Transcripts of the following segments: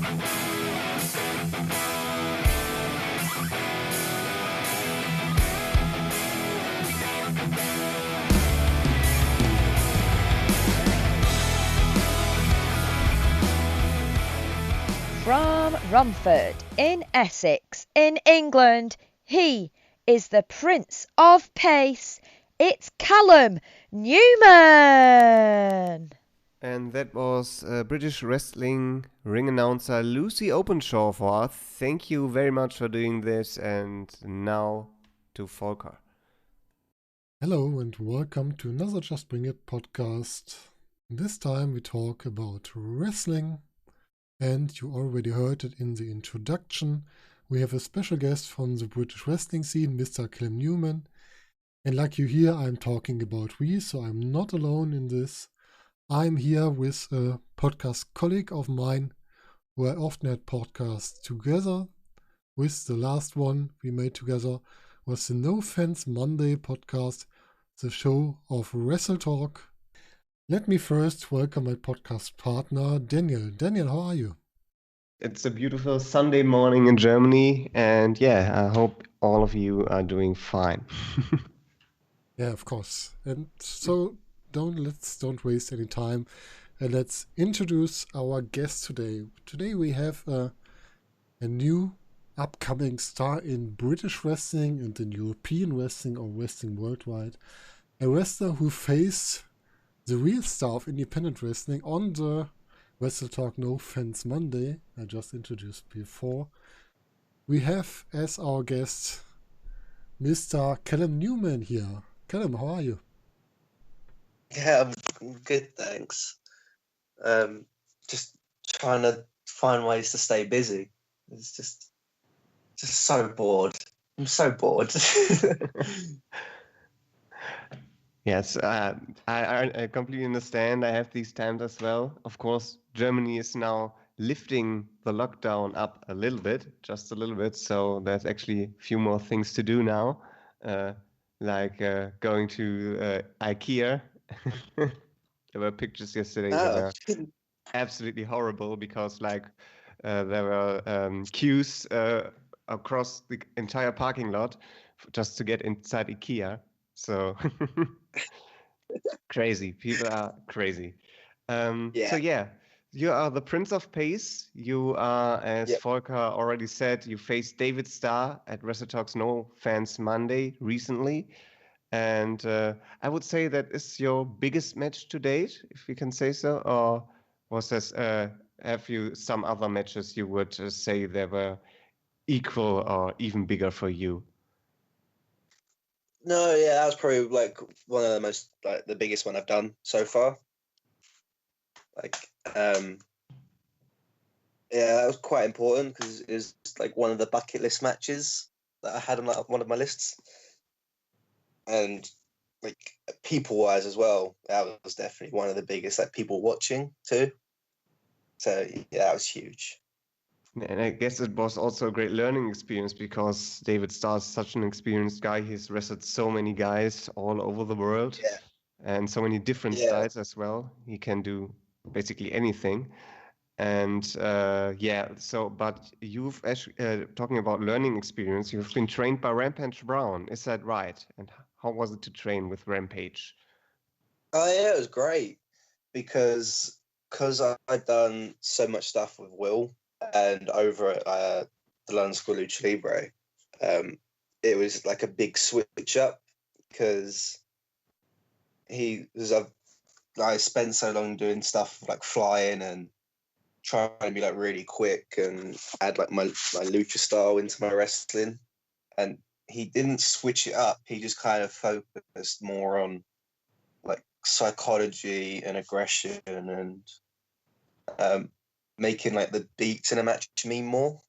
From Romford in Essex in England, he is the Prince of Pace. It's Callum Newman. And that was British wrestling ring announcer Lucy Openshaw for us. Thank you very much for doing this. And now to Volker. Hello and welcome to another Just Bring It podcast. This time we talk about wrestling, and you already heard it in the introduction. We have a special guest from the British wrestling scene, Mr. Callum Newman. And like you hear, I'm talking about we, so I'm not alone in this. I'm here with a podcast colleague of mine who I often had podcasts together with. The last one we made together was the No Fence Monday podcast, the show of Wrestle Talk. Let me first welcome my podcast partner, Daniel. Daniel, how are you? It's a beautiful Sunday morning in Germany. And yeah, I hope all of you are doing fine. Yeah, of course. And so don't waste any time. And let's introduce our guest today. Today we have a new upcoming star in British wrestling and in European wrestling or wrestling worldwide. A wrestler who faced the real star of independent wrestling on the Wrestle Talk No Fence Monday I just introduced before. We have as our guest Mr. Callum Newman here. Callum, how are you? Yeah, I'm good, thanks. Just trying to find ways to stay busy. It's just so bored. I'm so bored. Yes, I completely understand. I have these times as well. Of course, Germany is now lifting the lockdown up a little bit, just a little bit. So there's actually a few more things to do now, like going to IKEA. There were pictures yesterday that Oh, were absolutely horrible because there were queues across the entire parking lot just to get inside IKEA. So crazy. People are crazy. So yeah, yeah, you are the Prince of Pace. You are, as yeah. Volker already said, you faced David Starr at Wrestle Talks No Fans Monday recently. And I would say that is your biggest match to date, if we can say so. Or was this, have you some other matches you would say they were equal or even bigger for you? No, yeah, that was probably like one of the most the biggest one I've done so far. Like, yeah, that was quite important because it was like one of the bucket list matches that I had on one of my lists, and like people wise as well, that was definitely one of the biggest. Like people watching too. So yeah, that was huge. And I guess it was also a great learning experience because David Starr is such an experienced guy. He's wrestled so many guys all over the world Yeah, and so many different yeah. styles as well. He can do basically anything. And yeah, so, but you've actually, talking about learning experience, you've been trained by Rampage Brown. Is that right? And how was it to train with Rampage? Oh yeah, it was great because I'd done so much stuff with Will and over at the London School of Lucha Libre. It was like a big switch up because I spent so long doing stuff like flying and trying to be like really quick and add like my lucha style into my wrestling, and he didn't switch it up. He just kind of focused more on like psychology and aggression and making like the beats in a match mean more.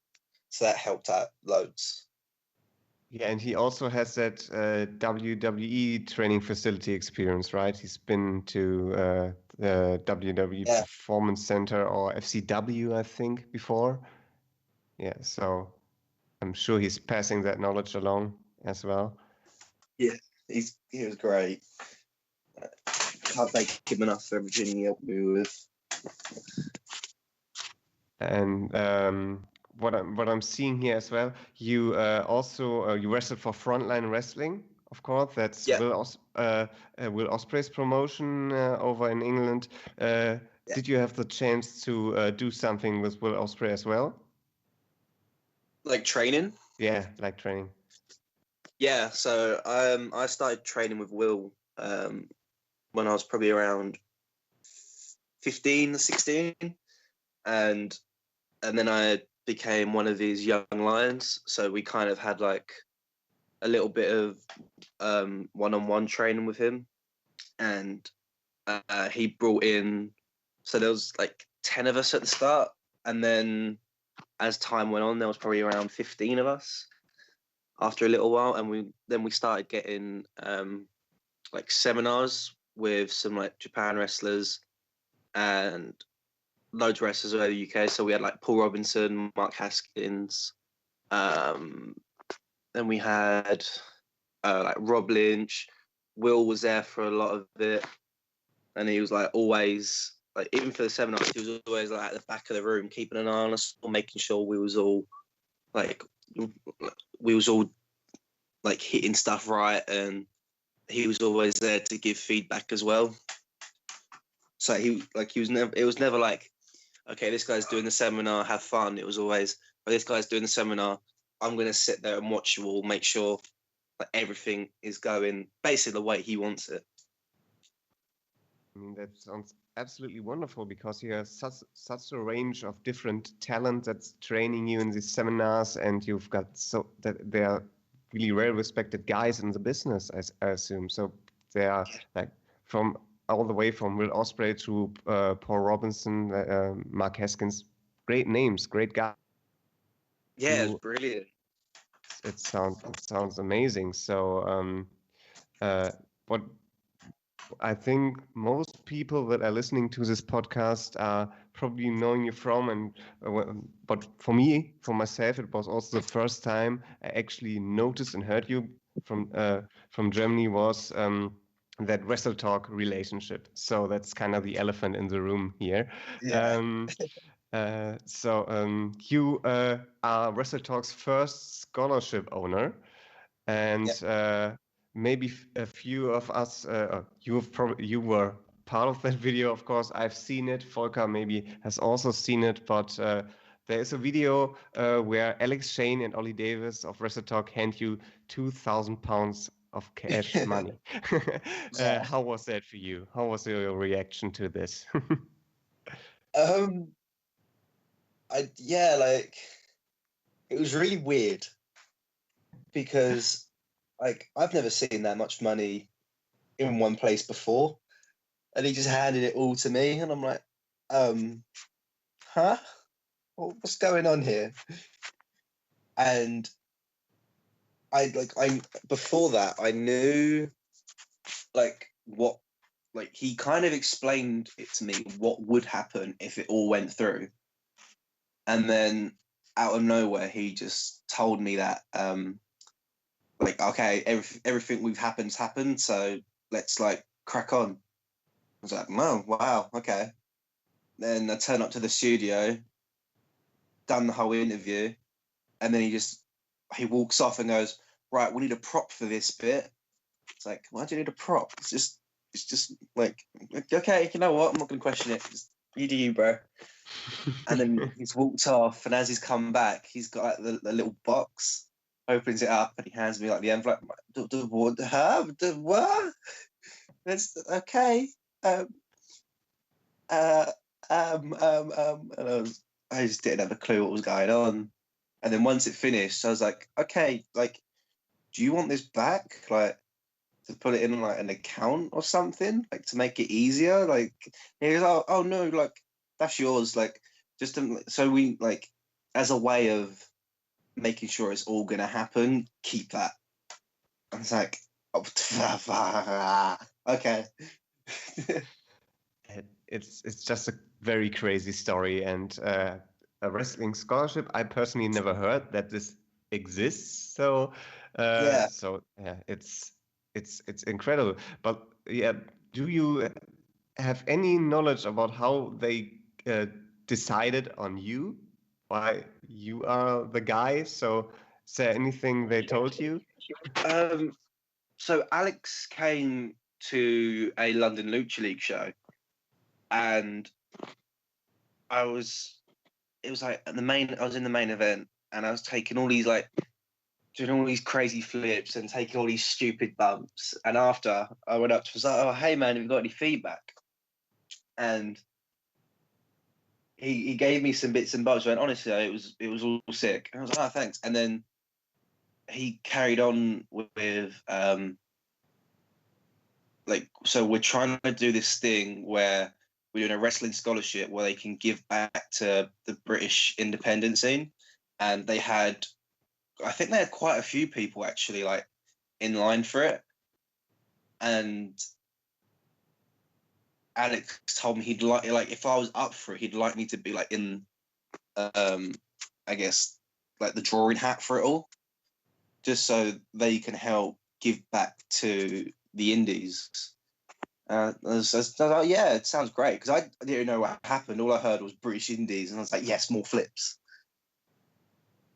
So that helped out loads. Yeah, and he also has that WWE training facility experience, right? He's been to the WWE Yeah, Performance Center or FCW, I think, before. Yeah, so I'm sure he's passing that knowledge along as well. yeah, he was great. Can't thank him enough for everything he helped me with. And what I'm seeing here as well, you also you wrestled for Frontline Wrestling, of course. That's Yeah, Will Ospreay's promotion over in England. yeah. Did you have the chance to do something with Will Ospreay as well? Like training. Yeah, like training. Yeah, so I started training with Will when I was probably around 15, 16, and then I became one of these young lions. So we kind of had like a little bit of one-on-one training with him, and he brought in. So there was like 10 of us at the start, and then as time went on, there was probably around 15 of us after a little while, and we started getting like seminars with some like Japan wrestlers and loads of wrestlers over the UK. So we had like Paul Robinson, Mark Haskins, um, then we had like Rob Lynch. Will was there for a lot of it, and he was like always like even for the seminars, he was always like at the back of the room, keeping an eye on us, making sure like we was all like hitting stuff right, and he was always there to give feedback as well. So he was never, it was never like, okay, this guy's doing the seminar, have fun. It was always, oh, this guy's doing the seminar, I'm gonna sit there and watch you all, make sure that everything is going basically the way he wants it. I mean, that sounds absolutely wonderful because you have such a range of different talent that's training you in these seminars, and you've got so that they are really well respected guys in the business, I assume. So they are like from all the way from Will Ospreay to Paul Robinson, Mark Haskins, great names, great guys. Yeah, it's brilliant. It sounds amazing. So what I think most people that are listening to this podcast are probably knowing you from, and but for me, for myself, it was also the first time I actually noticed and heard you from Germany was that Wrestle Talk relationship. So that's kind of the elephant in the room here. Yeah. Um, you are Wrestle Talk's first scholarship owner, Yeah. and maybe a few of us, you were part of that video, of course. I've seen it. Volker maybe has also seen it, but there is a video where Alex Shane and Ollie Davis of Wrestle Talk hand you £2,000 of cash money. Yeah. How was that for you? How was your reaction to this? Um, yeah, like it was really weird because like I've never seen that much money in one place before, and he just handed it all to me, and I'm like, huh? What's going on here? And I before that I knew like what like he kind of explained it to me what would happen if it all went through, and then out of nowhere he just told me that like okay, everything we've happened, so let's like crack on. I was like, oh wow, okay. Then I turn up to the studio, done the whole interview, and then he walks off and goes, right, we need a prop for this bit. It's like, why do you need a prop? It's just like, okay, you know what? I'm not gonna question it. Just, you do you, bro. And then he's walked off, and as he's come back, he's got like the little box, opens it up, and he hands me like the envelope. I'm like, what? That's okay. Um, and I just didn't have a clue what was going on. And then once it finished, I was like, okay, like, do you want this back? Like, to put it in like an account or something, like to make it easier? Like, he goes, oh no, like, that's yours. Like, just so we, like, as a way of making sure it's all going to happen, keep that. I was like, oh, okay. It's just a very crazy story, and a wrestling scholarship. I personally never heard that this exists. So Yeah. yeah, it's incredible. But yeah, do you have any knowledge about how they decided on you? Why you are the guy? So is there anything they told you? So Alex came to a London Lucha League show, and I was it was like I was in the main event, and I was taking all these like doing all these crazy flips and taking all these stupid bumps. And after I went up to was like, oh hey man, have you got any feedback? And he gave me some bits and bobs. Went honestly, it was all sick. And I was like, oh thanks. And then he carried on with like, so we're trying to do this thing where we're doing a wrestling scholarship where they can give back to the British independent scene. And I think they had quite a few people actually like in line for it. And Alex told me he'd like if I was up for it, he'd like me to be like in, I guess like the drawing hat for it all, just so they can help give back to the indies. I was like, yeah, it sounds great, because I didn't know what happened. All I heard was British indies, and I was like, yes, more flips.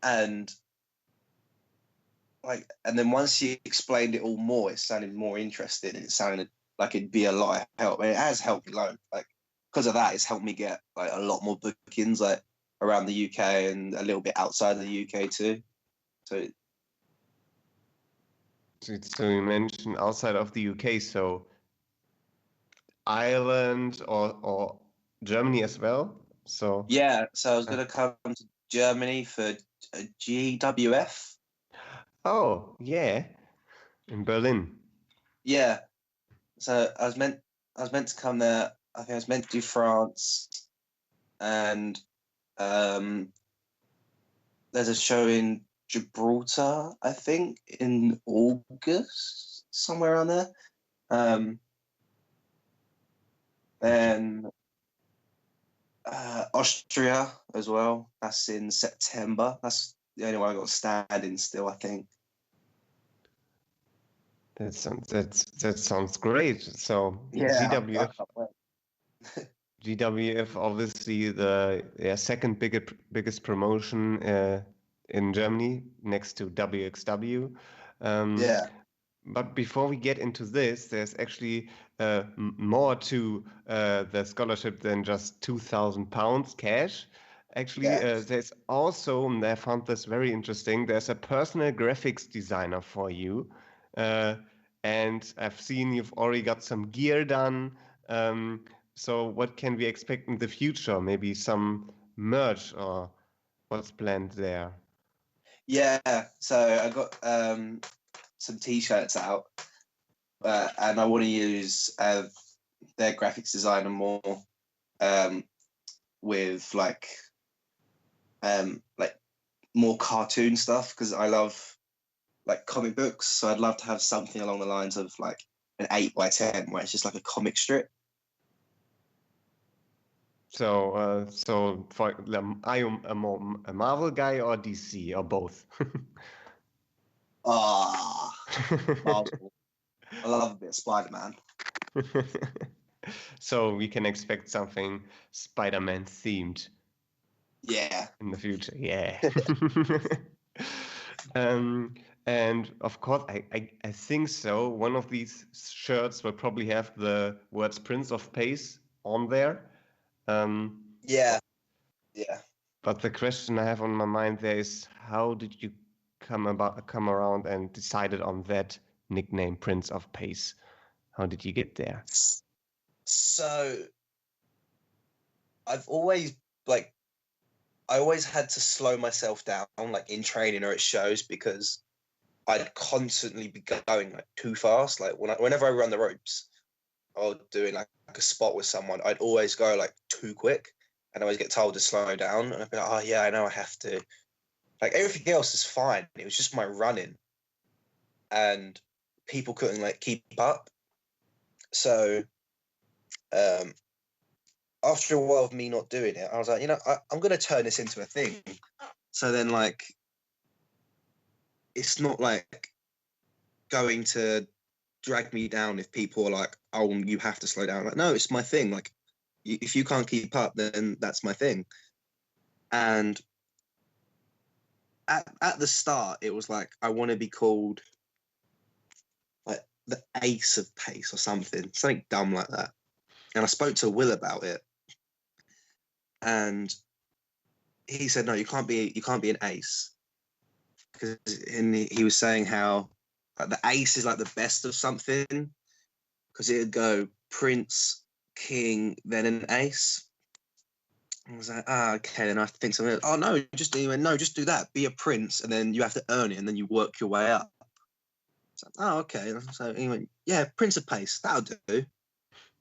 And and then once he explained it all more, it sounded more interesting, and it sounded like it'd be a lot of help. And it has helped me load. Like because of that, it's helped me get like a lot more bookings like around the UK and a little bit outside of the UK too. So So you mentioned outside of the UK, so Ireland or Germany as well. So yeah, so I was gonna come to Germany for GWF. oh yeah, in Berlin. Yeah, so I was meant to come there. I think I was meant to do France, and there's a show in Gibraltar, I think, in August, somewhere around there. Then Austria as well. That's in September. That's the only one I got standing still, I think. That sounds great. So Yeah, I GWF can't wait. GWF obviously the second biggest promotion in Germany next to WXW. Um, Yeah, but before we get into this, there's actually more to the scholarship than just £2,000 cash. Actually, yeah, there's also, and I found this very interesting, there's a personal graphics designer for you. Uh, and I've seen you've already got some gear done. So what can we expect in the future? Maybe some merch or what's planned there? yeah. So I got some t-shirts out, and I want to use their graphics designer more, um, with like more cartoon stuff, because I love like comic books. So I'd love to have something along the lines of like an 8x10 where it's just like a comic strip. So are you a Marvel guy or DC or both? Ah, Marvel. I love a bit of Spider-Man. So we can expect something Spider-Man themed Yeah, in the future. Yeah. um, and of course, I think so. One of these shirts will probably have the words Prince of Pace on there. Um, yeah, yeah. but the question I have on my mind there is, how did you come around and decided on that nickname, Prince of Pace? How did you get there? So I've always like I always had to slow myself down, like in training or at shows, because I'd constantly be going like too fast. Like whenever I run the ropes or doing like a spot with someone, I'd always go like too quick, and I always get told to slow down. And I'd be like, oh yeah, I know I have to. Like everything else is fine. It was just my running, and people couldn't like keep up. So um, after a while of me not doing it, I was like, I'm going to turn this into a thing. So then like it's not like going to drag me down if people are like, oh, you have to slow down. Like, no, it's my thing. Like, if you can't keep up, then that's my thing. And at the start, it was like, I want to be called like the ace of pace or something dumb like that. And I spoke to Will about it, and he said, no, you can't be an ace, because he was saying how like, the ace is like the best of something, because it'd go prince, king, then an ace. I was like, okay, then I think something. Oh no, just do that. Be a prince, and then you have to earn it, and then you work your way up. So, oh, okay. So he went, yeah, Prince of Pace, that'll do.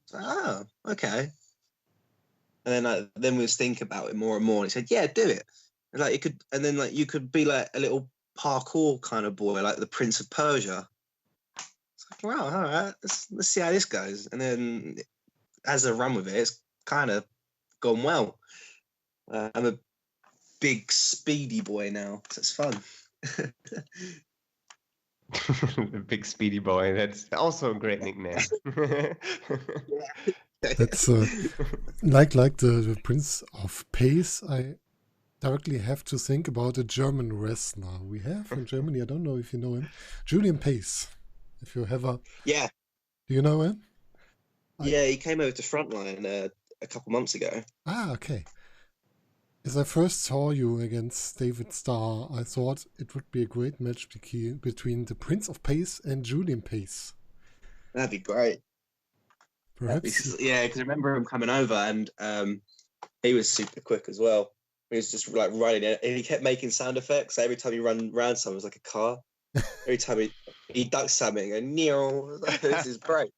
So, oh, okay. And then we was thinking about it more and more. And he said, yeah, do it. And like it could, and then like you could be like a little parkour kind of boy, like the Prince of Persia. It's like, wow, all right, let's see how this goes. And then as I run with it, it's kind of gone well. I'm a big speedy boy now, so it's fun. The big speedy boy. That's also a great nickname. That's like the Prince of Pace. I directly have to think about a German wrestler we have in Germany. I don't know if you know him, Julian Pace. If you have Yeah, do you know him? yeah, he came over to Frontline a couple months ago. Okay. As I first saw you against David Starr, I thought it would be a great match between the Prince of Pace and Julian Pace. That'd be great. Perhaps. Yeah, because I remember him coming over, and he was super quick as well. He was just like running it, and he kept making sound effects. So every time he ran around something, it was like a car. Every time he ducked something, and this is great.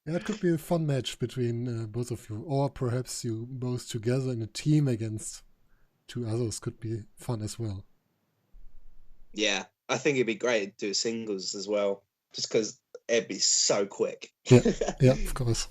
Yeah, it could be a fun match between both of you, or perhaps you both together in a team against two others could be fun as well. Yeah, I think it'd be great to do singles as well, just because it'd be so quick. Yeah, of course.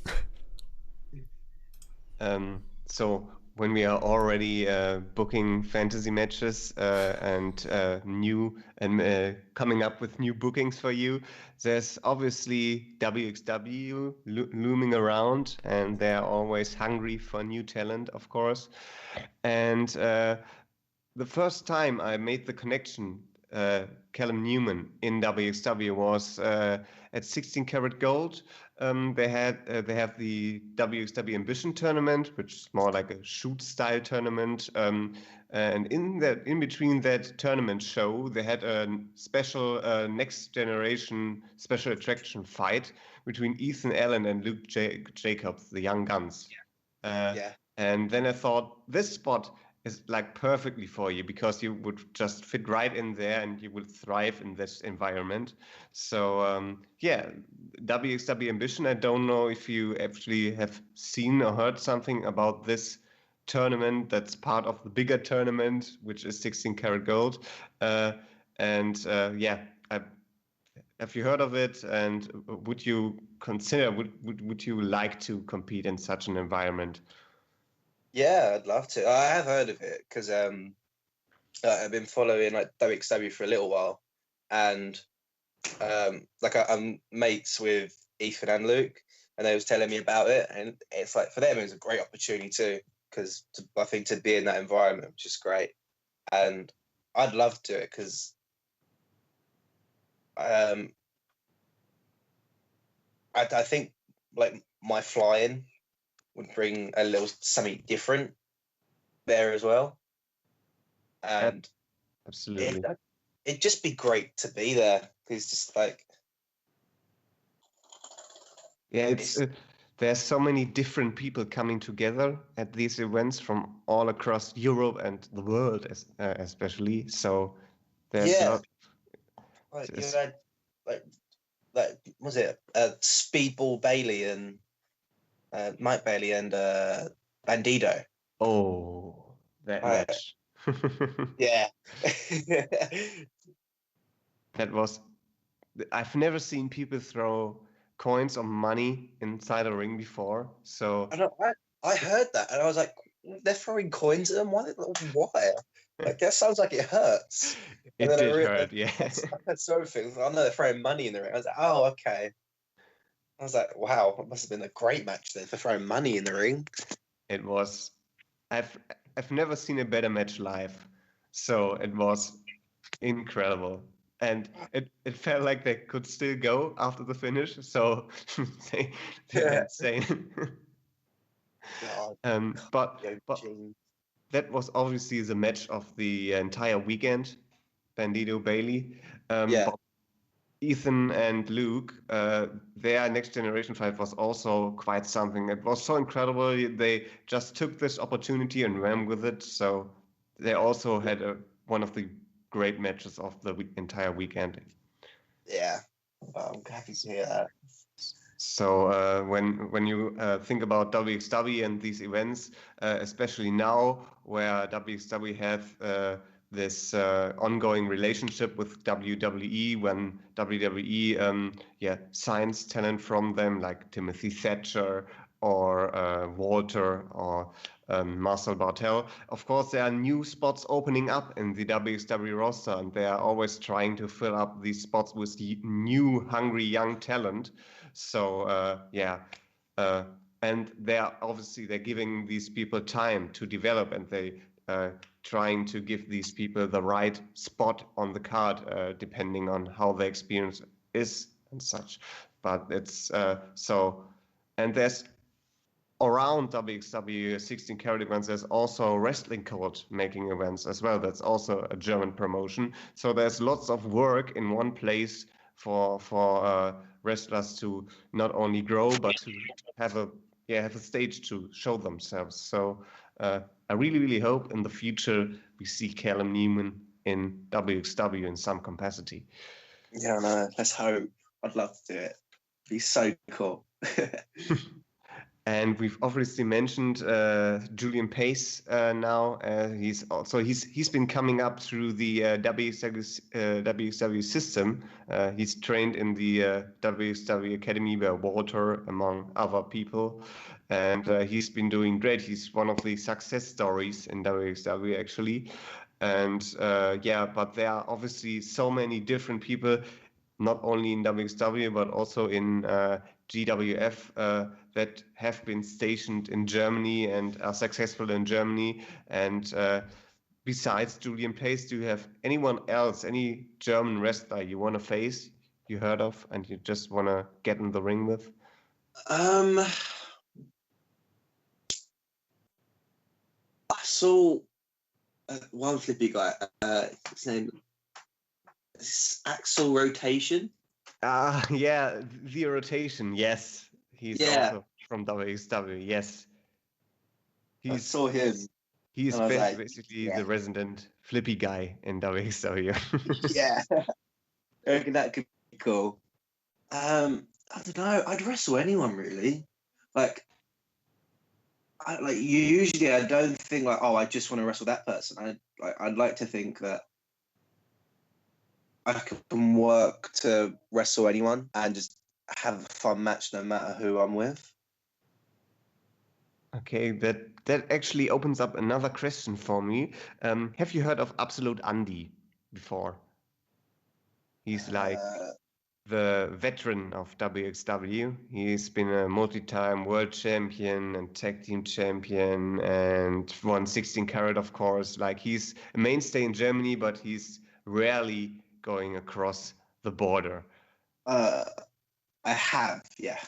So when we are already booking fantasy matches and new and coming up with new bookings for you, there's obviously WXW looming around, and they're always hungry for new talent, of course. And the first time I made the connection, Callum Newman in WXW was at 16 Karat Gold. They have the WXW Ambition tournament, which is more like a shoot style tournament. And in between that tournament show, they had a special next generation special attraction fight between Ethan Allen and Luke Jacobs, the Young Guns. Yeah. And then I thought this spot is like perfectly for you, because you would just fit right in there and you would thrive in this environment. So yeah, WXW Ambition. I don't know if you actually have seen or heard something about this tournament that's part of the bigger tournament, which is 16 Karat Gold. Yeah, have you heard of it? And would you consider, would you like to compete in such an environment? Yeah, I'd love to. I have heard of it because I've been following like WXW for a little while, and like I'm mates with Ethan and Luke, and they was telling me about it, and it's like for them it was a great opportunity too, because I think to be in that environment was just great, and I'd love to do it because I think like my flying would bring a little something different there as well, and Absolutely. it'd just be great to be there. It's just like Yeah, it's there's so many different people coming together at these events from all across Europe and the world, especially. So there's a yeah, lot. like you There's, had like was it Speedball Bailey and Mike Bailey and Bandido. oh, that match. Yeah. That was. I've never seen people throw coins or money inside a ring before. So I heard that and I was like, they're throwing coins at them. Why? Like that sounds like it hurts. And it then did hurt, yeah. I heard so things. I know they're throwing money in the ring. I was like, oh, okay. I was like, wow, it must have been a great match then for throwing money in the ring. It was. I've never seen a better match live, so it was incredible. And it felt like they could still go after the finish, so they went insane. God, But Eugene. that was obviously the match of the entire weekend. Bandito Bailey, Yeah, Bob, Ethan and Luke, their Next Generation fight was also quite something. It was so incredible. They just took this opportunity and ran with it. So they also had one of the great matches of the entire weekend. yeah. Well, I'm happy to hear that. So when you think about WXW and these events, especially now where WXW have this ongoing relationship with WWE, when WWE signs talent from them like Timothy Thatcher or Walter or Marcel Bartel. Of course, there are new spots opening up in the WXW roster, and they are always trying to fill up these spots with new, hungry young talent. So uh, and they're giving these people time to develop, and they trying to give these people the right spot on the card, depending on how the experience is and such. But it's and there's around WXW 16 karat events, there's also Wrestling Court making events as well. That's also a German promotion. So there's lots of work in one place for wrestlers to not only grow but to have a stage to show themselves. So I really hope in the future we see Callum Newman in WXW in some capacity. Yeah, no, let's hope. I'd love to do it. It'd be so cool. And we've obviously mentioned Julian Pace now. He's been coming up through the WXW system. He's trained in the WXW Academy by Walter, among other people, and he's been doing great. He's one of the success stories in WXW actually. And but there are obviously so many different people, not only in WXW but also in GWF that have been stationed in Germany and are successful in Germany. And besides Julian Pace, do you have anyone else, any German wrestler you want to face, you heard of, and you just want to get in the ring with? I saw one flippy guy. His name is Axel Rotation. Yeah, the rotation. Yes, he's Yeah, also from WXW. Yes, I he's saw him, he's and I was like, basically yeah, the resident flippy guy in WXW. yeah. I reckon that could be cool. I don't know. I'd wrestle anyone really. Like, usually I don't think like, oh, I just want to wrestle that person. I'd like to think that I can work to wrestle anyone and just have a fun match no matter who I'm with. Okay, that actually opens up another question for me. Have you heard of Absolute Andy before? He's like Uh, the veteran of WXW. He's been a multi-time world champion and tag team champion and won 16 karat, of course. Like he's a mainstay in Germany, but he's rarely going across the border. uh, I have, yeah.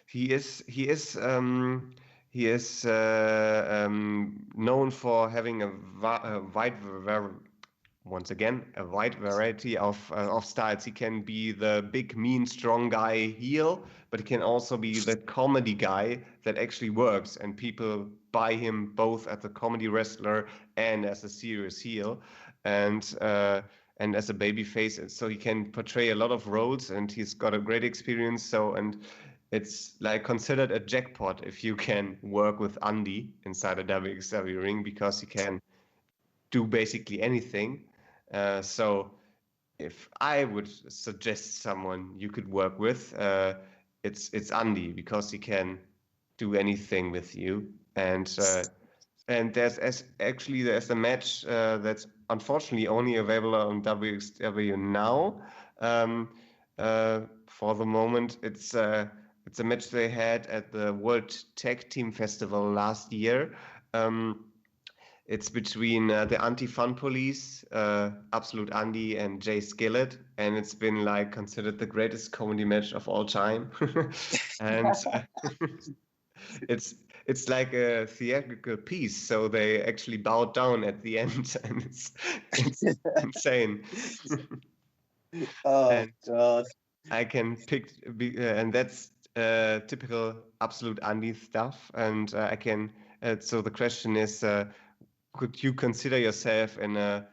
He is he is he is known for having a once again a wide variety of styles. He can be the big, mean, strong guy heel, but he can also be the comedy guy that actually works, and people buy him both as a comedy wrestler and as a serious heel, and as a baby face. So he can portray a lot of roles, and he's got a great experience. So and it's like considered a jackpot if you can work with Andy inside a WXW ring because he can do basically anything. So if I would suggest someone you could work with, it's Andy because he can do anything with you. And there's a match that's unfortunately only available on WXW now. For the moment, it's it's a match they had at the World Tag Team Festival last year. It's between the Anti-Fun Police, Absolute Andy, and Jay Skillett, and it's been like considered the greatest comedy match of all time. And it's it's like a theatrical piece, so they actually bowed down at the end, and it's insane. Oh And God. I can pick, and that's typical Absolute Andy stuff. And I can. So the question is, could you consider yourself in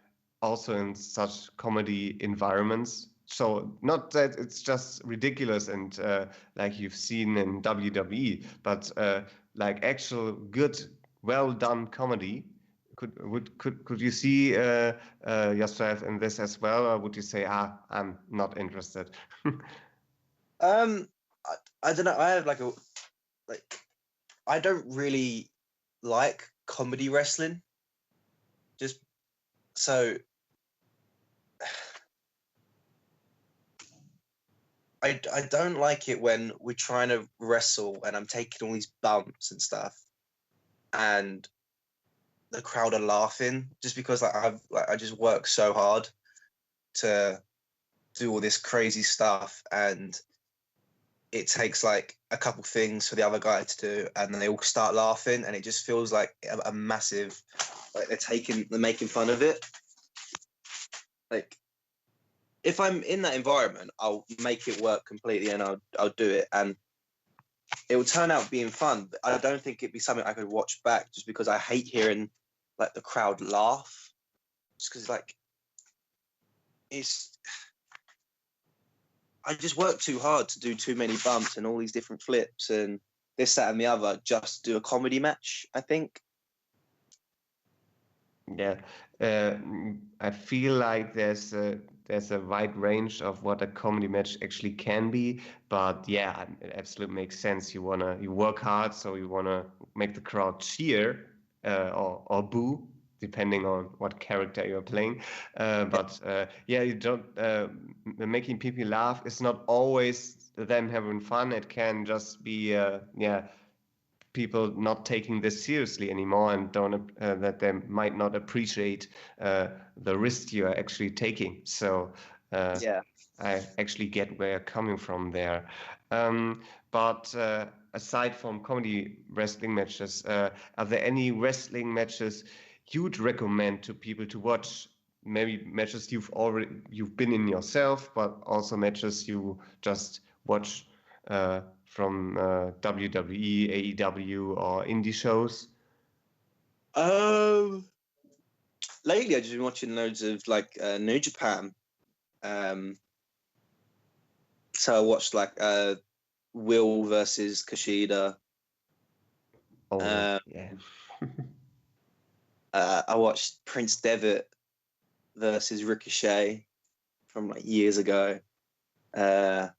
also in such comedy environments? So not that it's just ridiculous and like you've seen in WWE, but like actual good, well done comedy. Could you see yourself in this as well, or would you say, I'm not interested? Um, I don't know. I have like I don't really like comedy wrestling. Just so I don't like it when we're trying to wrestle and I'm taking all these bumps and stuff, and the crowd are laughing just because I just work so hard to do all this crazy stuff, and it takes like a couple things for the other guy to do, and then they all start laughing, and it just feels like a massive, like they're making fun of it. Like if I'm in that environment, I'll make it work completely, and I'll do it, and it will turn out being fun. But I don't think it'd be something I could watch back, just because I hate hearing like the crowd laugh, just because like it's I just work too hard to do too many bumps and all these different flips and this, that, and the other just to do a comedy match, I think. Yeah, I feel like there's a wide range of what a comedy match actually can be, but yeah, it absolutely makes sense. You work hard, so you wanna make the crowd cheer or boo, depending on what character you're playing. But yeah, you don't making people laugh is not always them having fun. It can just be yeah, people not taking this seriously anymore and don't that they might not appreciate the risk you are actually taking. So Yeah. I actually get where you're coming from there. Um, but aside from comedy wrestling matches, are there any wrestling matches you'd recommend to people to watch? Maybe matches you've been in yourself, but also matches you just watch from WWE, AEW, or indie shows? Um, lately I've just been watching loads of like New Japan. Um, so I watched like Will versus Kushida. Oh, Uh, yeah. I watched Prince Devitt versus Ricochet from like years ago. Uh,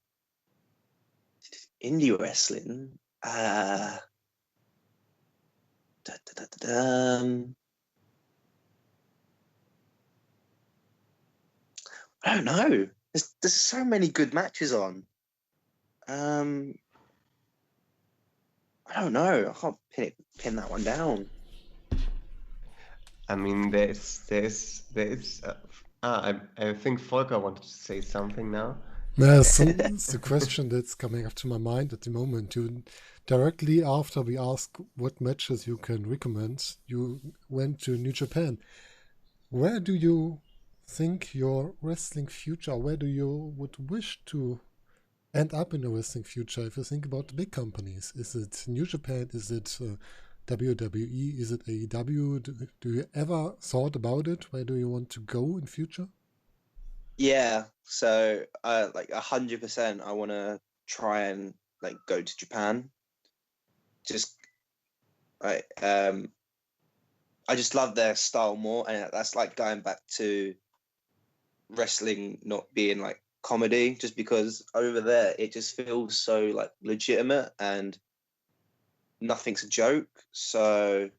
indie wrestling. Da, da, da, da, da. I don't know. There's so many good matches on. Um, I don't know. I can't pin that one down. I mean, there's. I think Volker wanted to say something now. It's the question that's coming up to my mind at the moment. You directly after we ask what matches you can recommend, you went to New Japan. Where do you think your wrestling future? Where do you would wish to end up in a wrestling future? If you think about the big companies, is it New Japan? Is it WWE? Is it AEW? Do you ever thought about it? Where do you want to go in future? Yeah, so like 100%, I want to try and like go to Japan. Just like I just love their style more, and that's like going back to wrestling not being like comedy, just because over there it just feels so like legitimate and nothing's a joke. So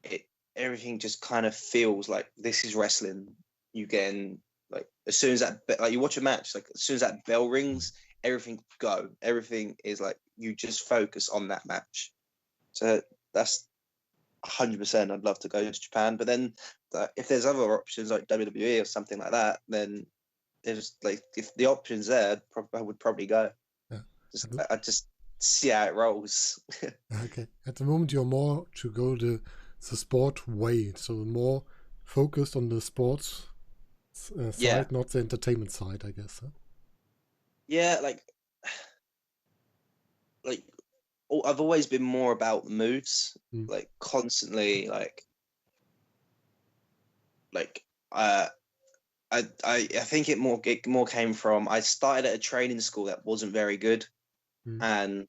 it everything just kind of feels like this is wrestling. You getting like as soon as that like you watch a match, like as soon as that bell rings, everything go. Everything is like you just focus on that match. So that's 100%. I'd love to go to Japan, but then if there's other options like WWE or something like that, then there's like if the options there, I would probably go. Yeah. I just see how it rolls. Okay. At the moment, you're more to go the sport way, so more focused on the sports side, Yeah. not the entertainment side, I guess. Huh? Yeah, like I've always been more about moves, Mm. like constantly, like uh, I think it more came from I started at a training school that wasn't very good, Mm. and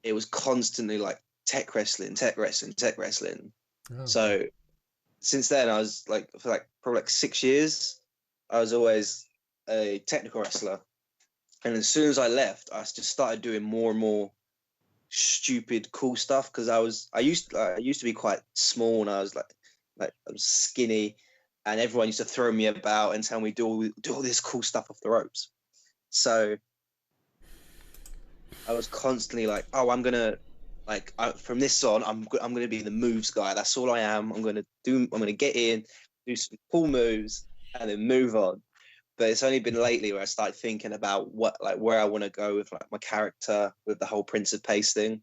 it was constantly like tech wrestling, tech wrestling, tech wrestling. Ah, okay. So since then, I was like for like probably like 6 years, I was always a technical wrestler, and as soon as I left, I just started doing more and more stupid cool stuff because I used to be quite small and I was like I was skinny, and everyone used to throw me about and tell me do all this cool stuff off the ropes. So I was constantly like, oh, I'm gonna from this on, I'm gonna be the moves guy. That's all I am. I'm gonna get in, do some cool moves, and then move on. But it's only been lately where I started thinking about where I want to go with like my character with the whole Prince of Pace thing.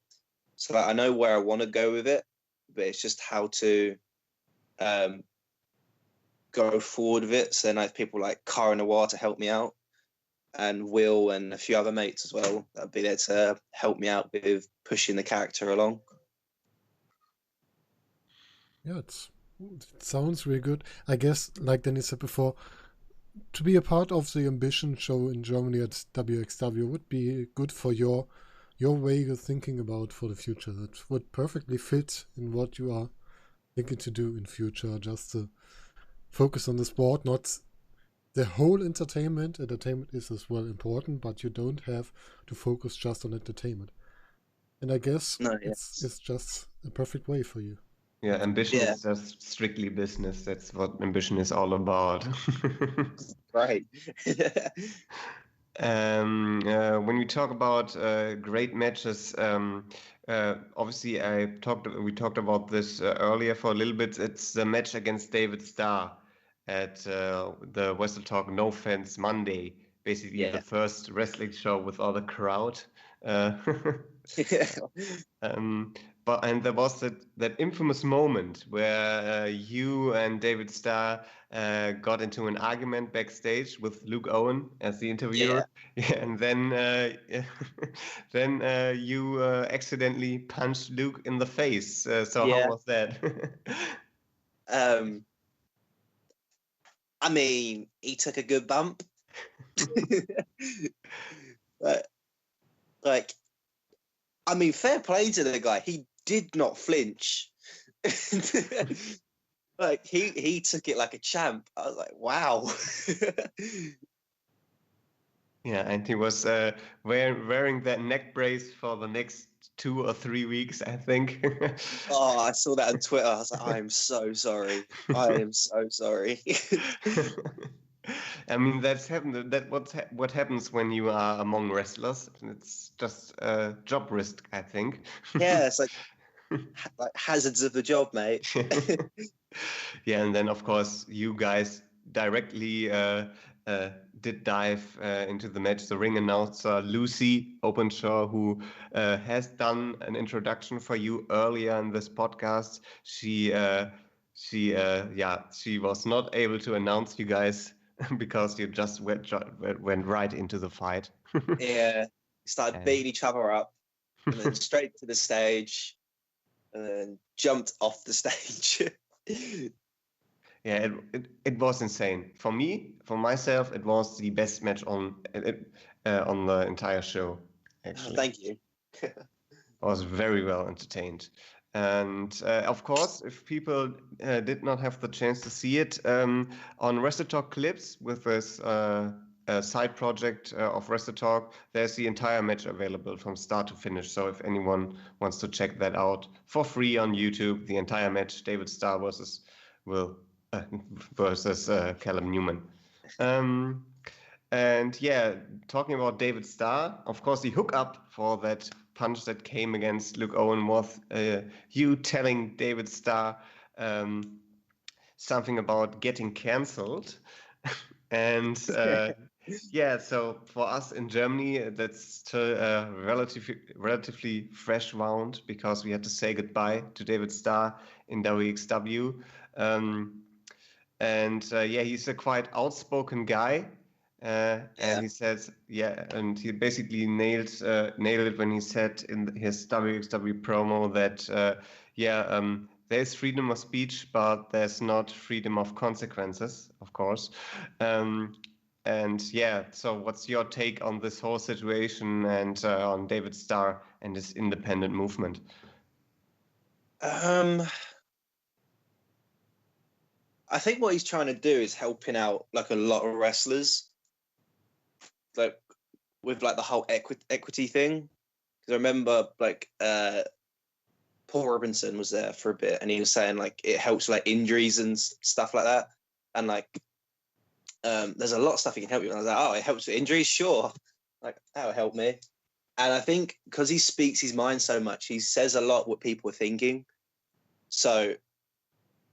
So like, I know where I want to go with it, but it's just how to um, go forward with it. So then I have people like Cara Noir to help me out, and Will and a few other mates as well that'll be there to help me out with pushing the character along. Yeah, it sounds really good. I guess, like Dennis said before, to be a part of the Ambition show in Germany at WXW would be good for your way of thinking about for the future. That would perfectly fit in what you are thinking to do in future. Just to focus on the sport, not the whole entertainment. Entertainment is as well important, but you don't have to focus just on entertainment. And I guess No, it's just a perfect way for you. Yeah, ambition yeah, is just strictly business. That's what ambition is all about. right. When we talk about great matches, obviously we talked about this earlier for a little bit. It's the match against David Starr at the Wrestle Talk No Fans Monday, basically the Yeah. first wrestling show with all the crowd. Uh, Um, and there was that infamous moment where you and David Starr got into an argument backstage with Luke Owen as the Yeah. interviewer, yeah, and then then you accidentally punched Luke in the face. So how Yeah. was that? Um, I mean, he took a good bump. But, like, I mean, fair play to the guy. He did not flinch. Like he took it like a champ. I was like, wow. Yeah, and he was wearing that neck brace for the next 2 or 3 weeks, I think. Oh, I saw that on Twitter. I was like, I am so sorry. I am so sorry. I mean, that's happened. What happens when you are among wrestlers. It's just a job risk, I think. Yeah, it's like hazards of the job, mate. Yeah, and then of course you guys directly uh, did dive into the match. The ring announcer Lucy Openshaw, who has done an introduction for you earlier in this podcast, she was not able to announce you guys because you just went right into the fight. Yeah, started And beating each other up, and then straight to the stage, and then jumped off the stage. yeah, it was insane. For me, for myself, it was the best match on the entire show, Oh, actually. thank you. I was very well entertained. And of course, if people did not have the chance to see it, on WrestleTalk Clips with this side project of WrestleTalk, there's the entire match available from start to finish. So if anyone wants to check that out for free on YouTube, the entire match, David Starr Will uh, versus Callum Newman. Um, And yeah, talking about David Starr, of course, the hookup for that punch that came against Luke Owen was you telling David Starr um, something about getting cancelled. And yeah, so for us in Germany, that's still a relatively fresh wound because we had to say goodbye to David Starr in WXW. Um, and yeah, he's a quite outspoken guy. And Yeah. he says, yeah, and he basically nailed it when he said in his WXW promo that, yeah, there's freedom of speech, but there's not freedom of consequences, of course. Um, and yeah, so what's your take on this whole situation and on David Starr and his independent movement? I think what he's trying to do is helping out like a lot of wrestlers, like with like the whole equity thing. Because I remember like Paul Robinson was there for a bit, and he was saying like it helps like injuries and stuff like that, and like there's a lot of stuff he can help you. And I was like, oh, it helps with injuries, sure, like that'll help me. And I think because he speaks his mind so much, he says a lot what people are thinking. So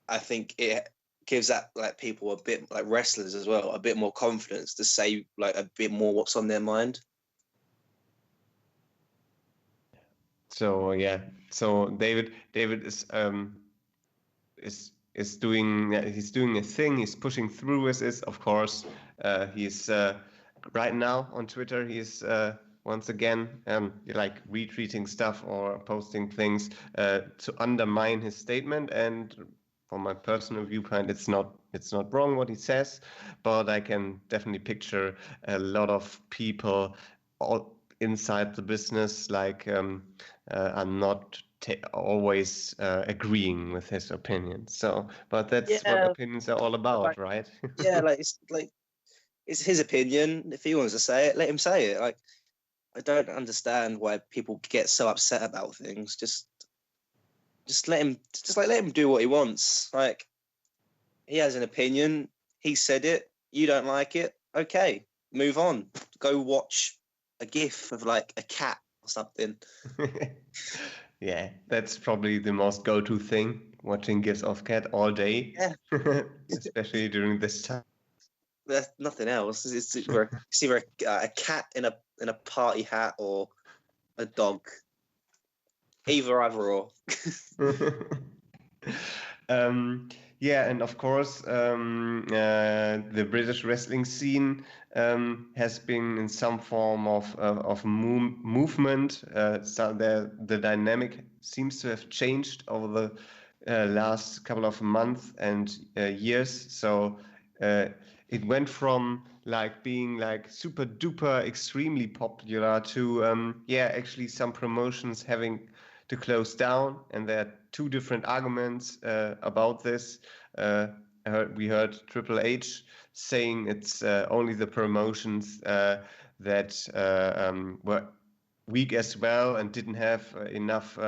I think it gives that like people a bit like wrestlers as well a bit more confidence to say like a bit more what's on their mind. So yeah, so David is doing he's doing a thing. He's pushing through with this. Of course, he's right now on Twitter. He's once again like retweeting stuff or posting things to undermine his statement. And from my personal viewpoint, it's not wrong what he says, but I can definitely picture a lot of people all inside the business like are not always agreeing with his opinion. So, but that's what Yeah, opinions are all about, like right? yeah, like it's his opinion. If he wants to say it, let him say it. Like I don't understand why people get so upset about things. Just let him do what he wants. Like he has an opinion. He said it. You don't like it. Okay, move on. Go watch a GIF of like a cat or something. Yeah, that's probably the most go-to thing, watching GIFs of cat all day, Yeah, especially during this time. there's nothing else. It's either a cat in a party hat or a dog. Either or. Um, yeah, and of course, the British wrestling scene has been in some form of movement. So the dynamic seems to have changed over the last couple of months and years. So it went from like being like super duper extremely popular to yeah, actually some promotions having to close down, and there are two different arguments about this. We heard Triple H saying it's only the promotions that were weak as well and didn't have enough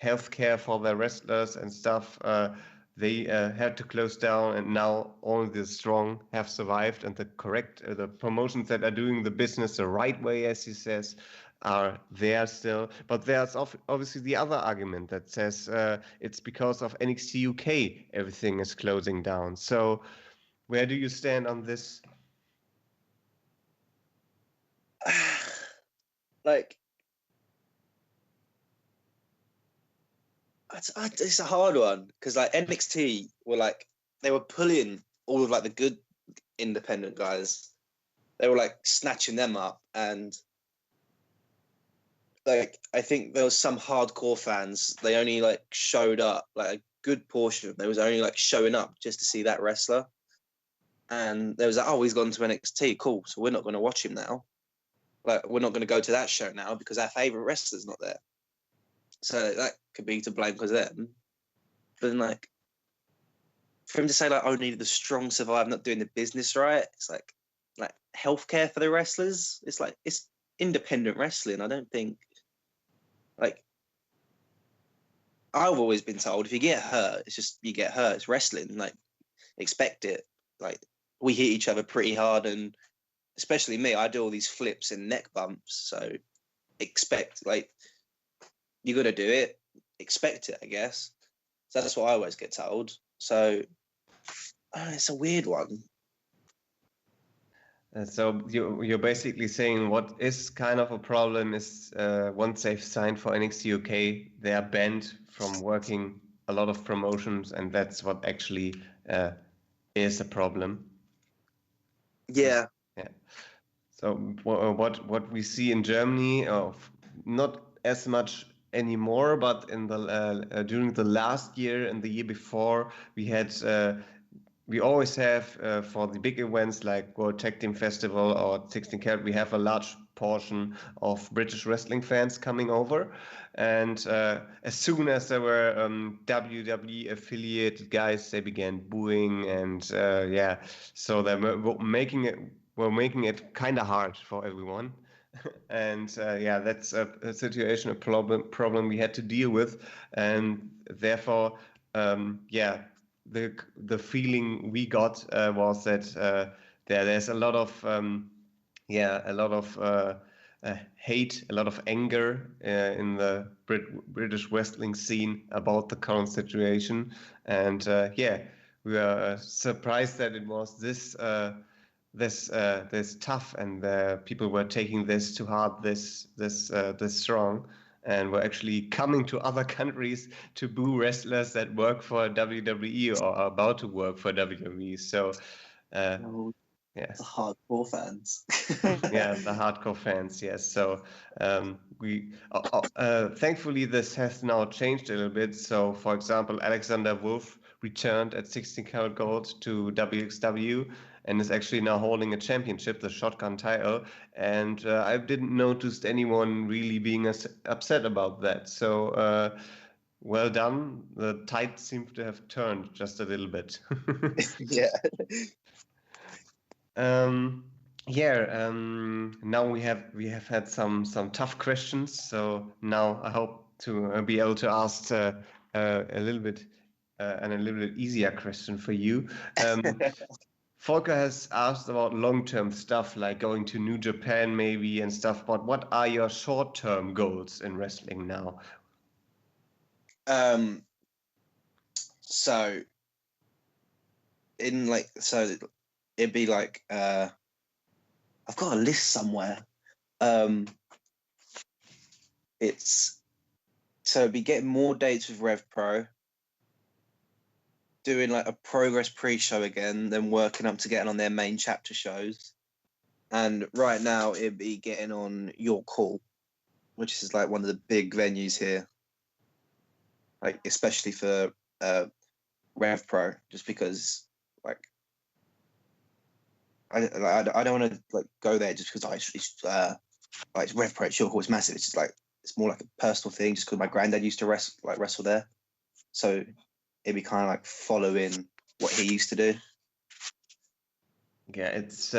healthcare for their wrestlers and stuff. They had to close down, and now only the strong have survived. And the correct, the promotions that are doing the business the right way, as he says, are there still. But there's obviously the other argument that says it's because of NXT UK everything is closing down. So where do you stand on this? Like it's a hard one because like NXT were like they were pulling all of like the good independent guys. They were like snatching them up, and like I think there was some hardcore fans. They only like showed up like a good portion of them. They was only like showing up just to see that wrestler, and there was like, oh, he's gone to NXT, cool. So we're not going to watch him now. Like we're not going to go to that show now because our favorite wrestler's not there. So that could be to blame because of them. But then like for him to say like only the strong survive, not doing the business right, it's like healthcare for the wrestlers. It's like it's independent wrestling. I don't think like I've always been told if you get hurt, it's just you get hurt. It's wrestling. Like expect it. Like we hit each other pretty hard, and especially me, I do all these flips and neck bumps. So expect, like, you got to do it, expect it, I guess. So that's what I always get told. So it's a weird one. So you're basically saying what is kind of a problem is once they've signed for NXT UK, they are banned from working a lot of promotions, and that's what actually is a problem. Yeah. Yeah. So what we see in Germany, not as much anymore, but in the during the last year and the year before, we always have for the big events like World Tag Team Festival or 16 Carat, we have a large portion of British wrestling fans coming over. And as soon as there were WWE affiliated guys, they began booing, and yeah, so they were making it kind of hard for everyone. And yeah, that's a situation, a problem we had to deal with, and therefore, yeah, the feeling we got was that there's a lot of a lot of hate, a lot of anger in the British wrestling scene about the current situation, and yeah, we are surprised that it was this tough, and people were taking this too hard, this strong, and were actually coming to other countries to boo wrestlers that work for WWE or are about to work for WWE. So, yeah. The hardcore fans. Yeah, the hardcore fans, yes. So thankfully this has now changed a little bit. So, for example, Alexander Wolf returned at 16 karat gold to WXW and is actually now holding a championship, the shotgun title. And I didn't notice anyone really being upset about that. So well done. The tide seems to have turned just a little bit. Yeah. Yeah, now we have had some tough questions, so now I hope to be able to ask a little bit and a little bit easier question for you. Volker has asked about long-term stuff like going to New Japan maybe and stuff, but what are your short-term goals in wrestling now? So it'd be like I've got a list somewhere. It'd be getting more dates with Rev Pro, doing like a Progress pre-show again, then working up to getting on their main chapter shows. And right now it'd be getting on Your Call, which is like one of the big venues here, like especially for Rev Pro, just because like I don't want to like go there just because it's Rev Pro, Your Call is massive. It's just like it's more like a personal thing, just because my granddad used to wrestle there, so it'd be kind of like following what he used to do. Yeah, it's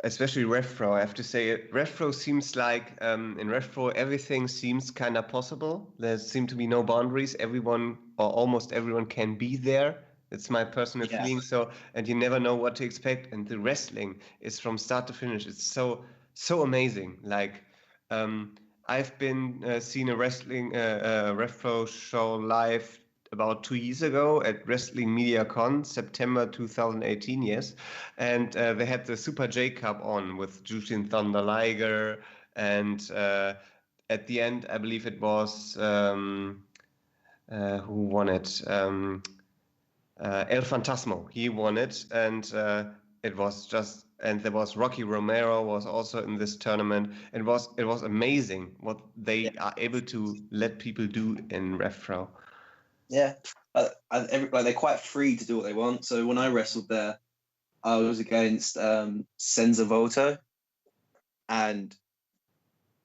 especially RevPro. I have to say, RevPro seems like in RevPro everything seems kind of possible. There seem to be no boundaries. Everyone or almost everyone can be there. It's my personal Yeah. feeling. So, and you never know what to expect. And the wrestling is from start to finish. It's so amazing. Like I've been seen a wrestling RevPro show live about 2 years ago at Wrestling Media Con, September 2018, yes. And they had the Super J Cup on with Jushin Thunder Liger. And at the end, I believe it was who won it? El Fantasmo. He won it. And it was just, and there was Rocky Romero was also in this tournament. It was amazing what they are able to let people do in RevPro. Yeah, they're quite free to do what they want. So when I wrestled there, I was against Senza Volto, and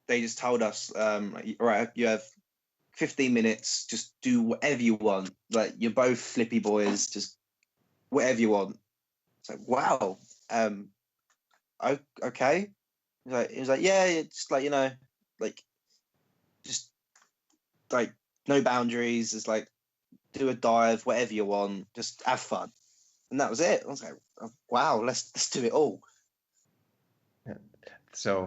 they just told us, all right, you have 15 minutes, just do whatever you want. Like you're both flippy boys, just whatever you want. It's like wow, okay. He was like, yeah, it's like like just like no boundaries. It's like do a dive, whatever you want, just have fun. and that was it. I was like, oh, wow, let's do it all. So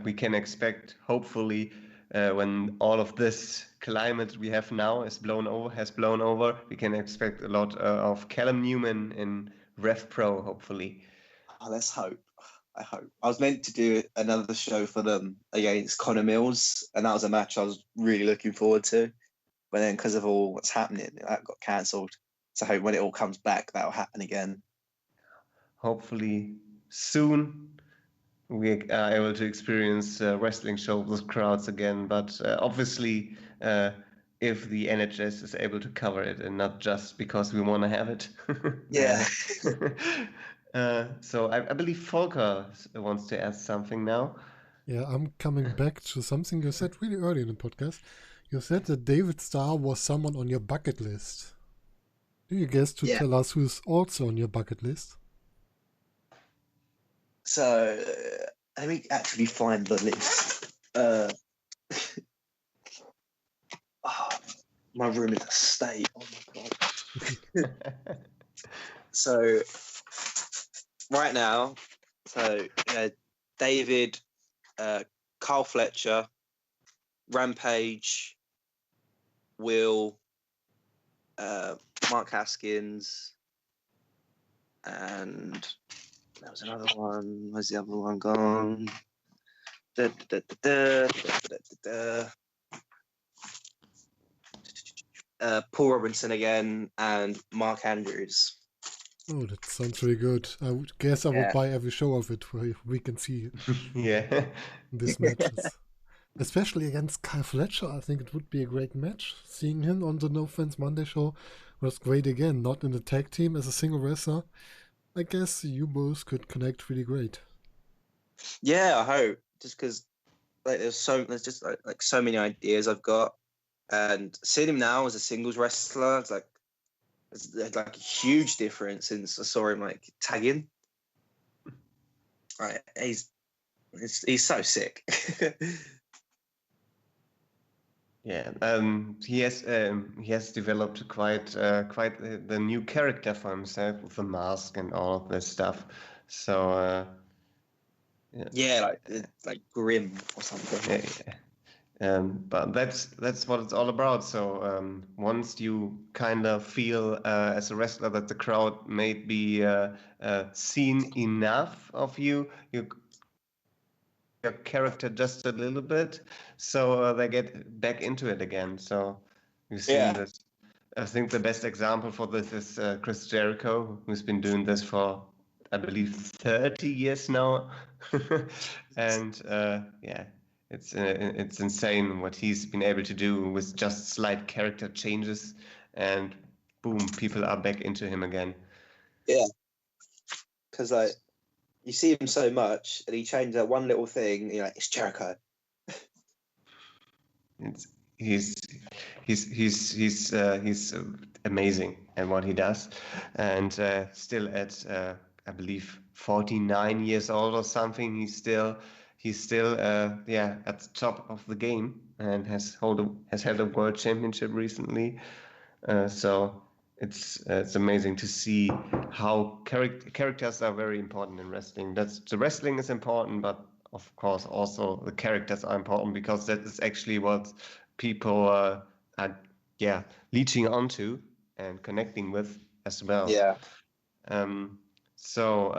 we can expect, hopefully, when all of this climate we have now has blown over, we can expect a lot of Callum Newman in Rev Pro, hopefully. Oh, let's hope. I hope. I was meant to do another show for them against Connor Mills, and that was a match I was really looking forward to. But then, because of all what's happening, that got cancelled. So I hope when it all comes back, that'll happen again. Hopefully soon we are able to experience wrestling shows with crowds again, but obviously if the NHS is able to cover it and not just because we want to have it. Yeah. So I believe Volker wants to ask something now. Yeah, I'm coming back to something you said really early in the podcast. You said that David Starr was someone on your bucket list. Do you guess to Yeah. tell us who's also on your bucket list? So let me actually find the list. Oh, my room is a state. Oh my god. So right now, David, Carl Fletcher, Rampage, Will, Mark Haskins, and there was another one. Where's the other one gone? Paul Robinson again and Mark Andrews. Oh, that sounds really good. I would guess I would Yeah. buy every show of it where we can see Yeah. these matches. Especially against Kyle Fletcher, I think it would be a great match. Seeing him on the No Offense Monday show was great again, not in the tag team as a single wrestler. I guess you both could connect really great. Yeah, I hope. Just because there's just like so many ideas I've got, and seeing him now as a singles wrestler, it's like a huge difference since I saw him like tagging. Right, he's so sick. Yeah, he has developed quite the new character for himself with the mask and all of this stuff. So Yeah, like Grim or something. yeah. But that's what it's all about. So once you kind of feel as a wrestler that the crowd may be seen enough of you, your character just a little bit, so they get back into it again. So you've seen Yeah. this. I think the best example for this is Chris Jericho, who's been doing this for, I believe, 30 years now. And yeah, it's insane what he's been able to do with just slight character changes, and boom, people are back into him again. Yeah, because you see him so much, and he changed that one little thing. You're like, it's Jericho. It's he's amazing at what he does, and still at I believe 49 years old or something. He's still yeah, at the top of the game, and has held a world championship recently. So it's amazing to see how characters are very important in wrestling. The wrestling is important, but of course also the characters are important, because that is actually what people are leeching onto and connecting with as well. Yeah. Um, so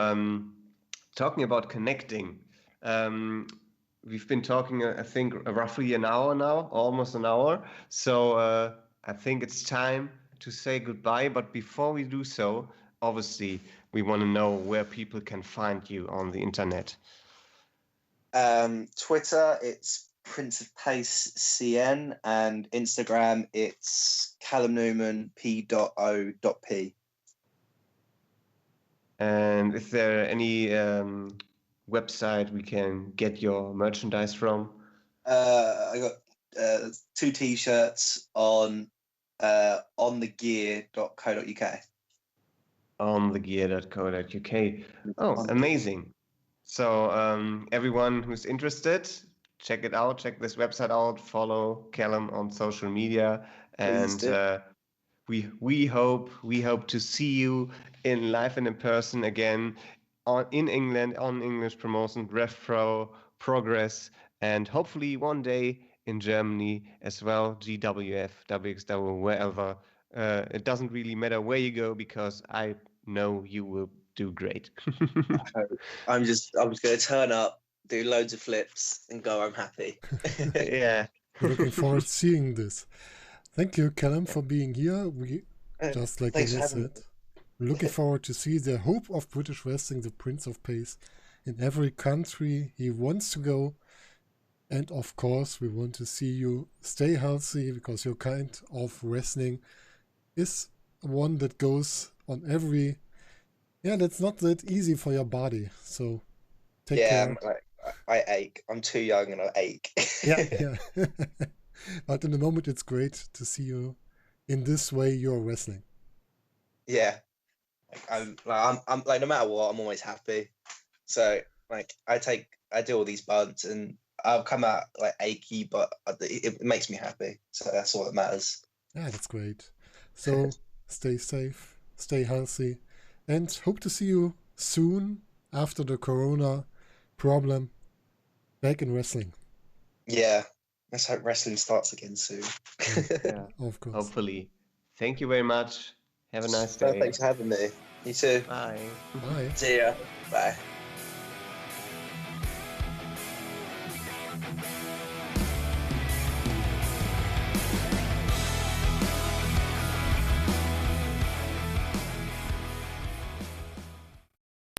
talking about connecting, we've been talking, I think, roughly an hour now, almost an hour. So I think it's time to say goodbye. But before we do so, obviously, we want to know where people can find you on the internet. Twitter, it's Prince of Pace CN, and Instagram, it's Callum Newman P.O.P. And is there any website we can get your merchandise from? I got 2 T-shirts on onthegear.co.uk. onthegear.co.uk. Oh, amazing. So everyone who's interested, check it out, check this website out, follow Callum on social media, Please and do. we hope to see you in live and in person again in England on English promotion, RevPro, Progress, and hopefully one day in Germany as well, GWF, WXW, wherever. It doesn't really matter where you go because I know you will do great. I'm just going to turn up, do loads of flips, and go. I'm happy. Yeah. We're looking forward to seeing this. Thank you, Callum, for being here. We, just like Thanks for René having said, we're looking forward to see the hope of British wrestling, the Prince of Pace, in every country he wants to go. And of course, we want to see you stay healthy because your kind of wrestling is one that goes on every. Yeah, that's not that easy for your body. So take care. I ache. I'm too young and I ache. Yeah, yeah. But in the moment, it's great to see you in this way you're wrestling. Yeah, I'm like no matter what, I'm always happy. So like I do all these bunts and I'll come out like achy, but it makes me happy. So that's all that matters. Yeah, that's great. So stay safe, stay healthy, and hope to see you soon after the corona problem back in wrestling. Yeah, let's hope wrestling starts again soon. Yeah, Of course. hopefully. Thank you very much. Have a nice day. Thanks for having me. You too. Bye. Bye. See ya. Bye.